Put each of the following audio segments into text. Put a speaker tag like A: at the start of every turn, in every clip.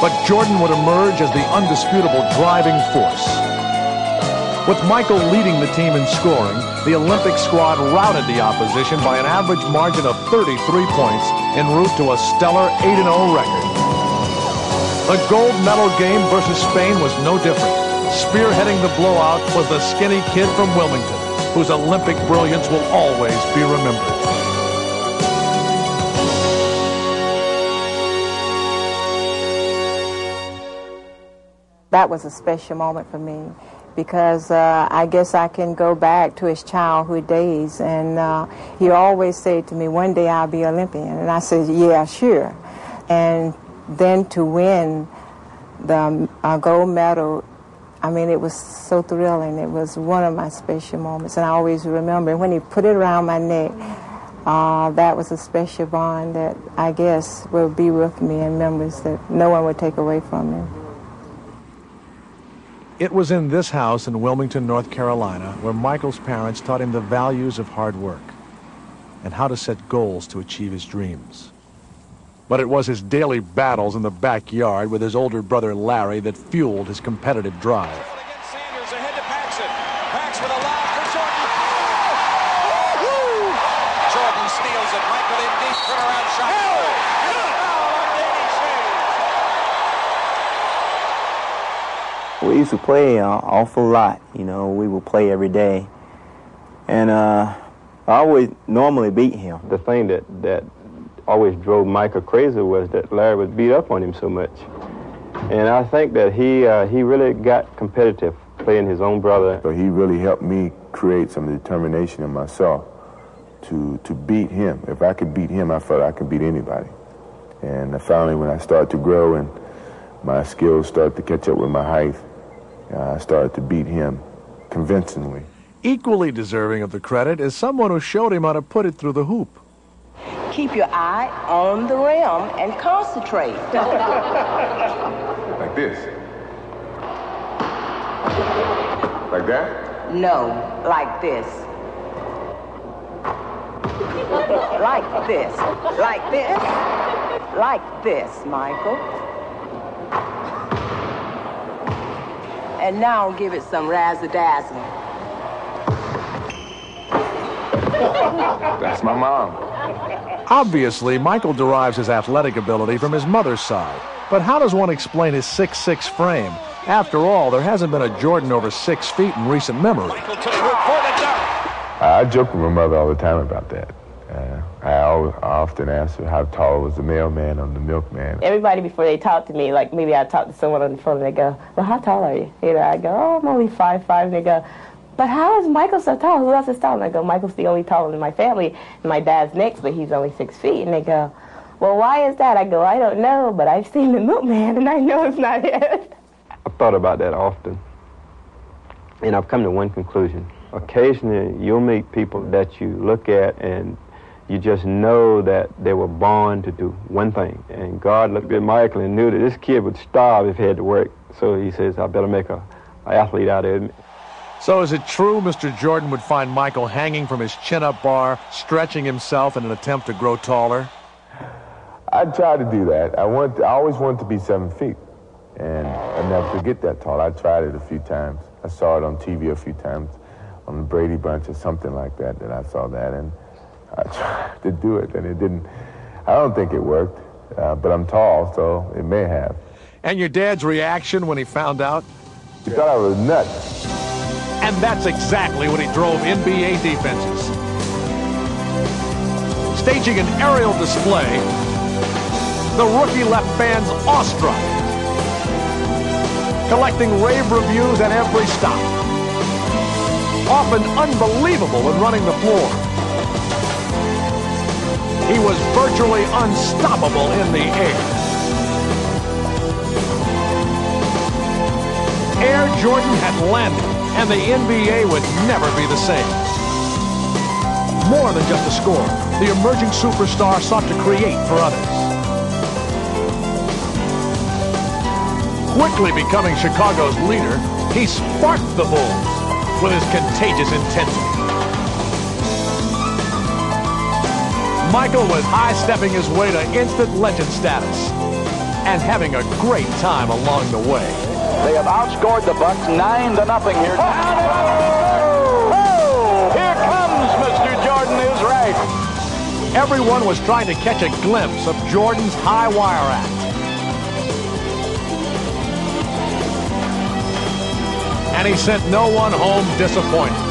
A: but Jordan would emerge as the undisputable driving force. With Michael leading the team in scoring, the Olympic squad routed the opposition by an average margin of 33 points en route to a stellar 8-0 record. The gold medal game versus Spain was no different. Spearheading the blowout was the skinny kid from Wilmington, whose Olympic brilliance will always be remembered.
B: That was a special moment for me because I guess I can go back to his childhood days, and he always said to me, one day I'll be Olympian, and I said, yeah, sure. And then to win the gold medal, I mean, it was so thrilling. It was one of my special moments, and I always remember when he put it around my neck. That was a special bond that I guess will be with me in memories that no one would take away from me.
A: It was in this house in Wilmington, North Carolina, where Michael's parents taught him the values of hard work and how to set goals to achieve his dreams. But it was his daily battles in the backyard with his older brother Larry that fueled his competitive drive.
C: Sanders ahead to Paxson. Pax with a lob for Jordan. Jordan steals it. Michael in deep. Turnaround shot.
D: We used to play an awful lot. You know, we would play every day. And I always normally beat him.
E: The thing that always drove Michael crazy was that Larry would beat up on him so much. And I think that he really got competitive playing his own brother.
F: So he really helped me create some determination in myself to beat him. If I could beat him, I felt I could beat anybody. And finally, when I started to grow and my skills started to catch up with my height, I started to beat him convincingly.
A: Equally deserving of the credit is someone who showed him how to put it through the hoop.
G: Keep your eye on the rim and concentrate.
F: Like this? Like that?
G: No, like this. Like this. Like this. Like this, Michael. And now give it some razzle-dazzle.
F: That's my mom.
A: Obviously, Michael derives his athletic ability from his mother's side. But how does one explain his 6'6" frame? After all, there hasn't been a Jordan over 6 feet in recent memory.
F: I joke with my mother all the time about that. I often ask her how tall was the mailman or the milkman.
H: Everybody, before they talk to me, like maybe I talk to someone on the phone and they go, well, how tall are you? You know, I go, oh, I'm only 5'5", and they go, but how is Michael so tall? Who else is tall? And I go, Michael's the only tall in my family, and my dad's next, but he's only 6 feet. And they go, well, why is that? I go, I don't know, but I've seen the milkman, and I know it's not it.
E: I've thought about that often, and I've come to one conclusion. Occasionally, you'll meet people that you look at, and you just know that they were born to do one thing. And God looked at Michael and knew that this kid would starve if he had to work. So he says, I better make an athlete out of him.
A: So is it true Mr. Jordan would find Michael hanging from his chin-up bar, stretching himself in an attempt to grow taller?
F: I tried to do that. I always wanted to be 7 feet. And I never could get that tall. I tried it a few times. I saw it on TV a few times, on the Brady Bunch or something like that, I saw that. And I tried to do it, and it didn't. I don't think it worked, but I'm tall, so it may have.
A: And your dad's reaction when he found out?
F: He thought I was nuts.
A: And that's exactly what he drove NBA defenses. Staging an aerial display, the rookie left fans awestruck, collecting rave reviews at every stop, often unbelievable when running the floor. He was virtually unstoppable in the air. Air Jordan had landed, and the NBA would never be the same. More than just a scorer, the emerging superstar sought to create for others. Quickly becoming Chicago's leader, he sparked the Bulls with his contagious intensity. Michael was high-stepping his way to instant legend status. and having a great time along the way.
I: They have outscored the Bucks 9-0 here. Here comes Mr. Jordan is right.
A: Everyone was trying to catch a glimpse of Jordan's high wire act. And he sent no one home disappointed.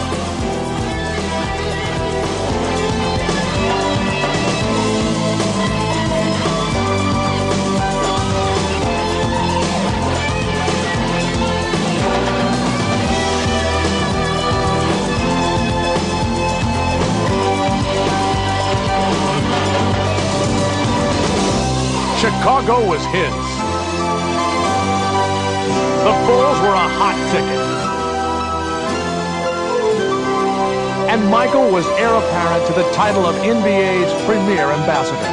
A: Chicago was his. The Bulls were a hot ticket. And Michael was heir apparent to the title of NBA's premier ambassador.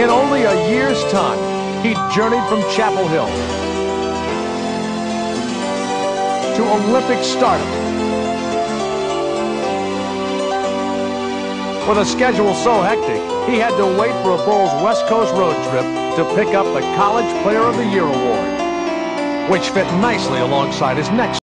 A: In only a year's time, he journeyed from Chapel Hill to Olympic stardom. With a schedule so hectic, he had to wait for a Bulls West Coast road trip to pick up the College Player of the Year award, which fit nicely alongside his next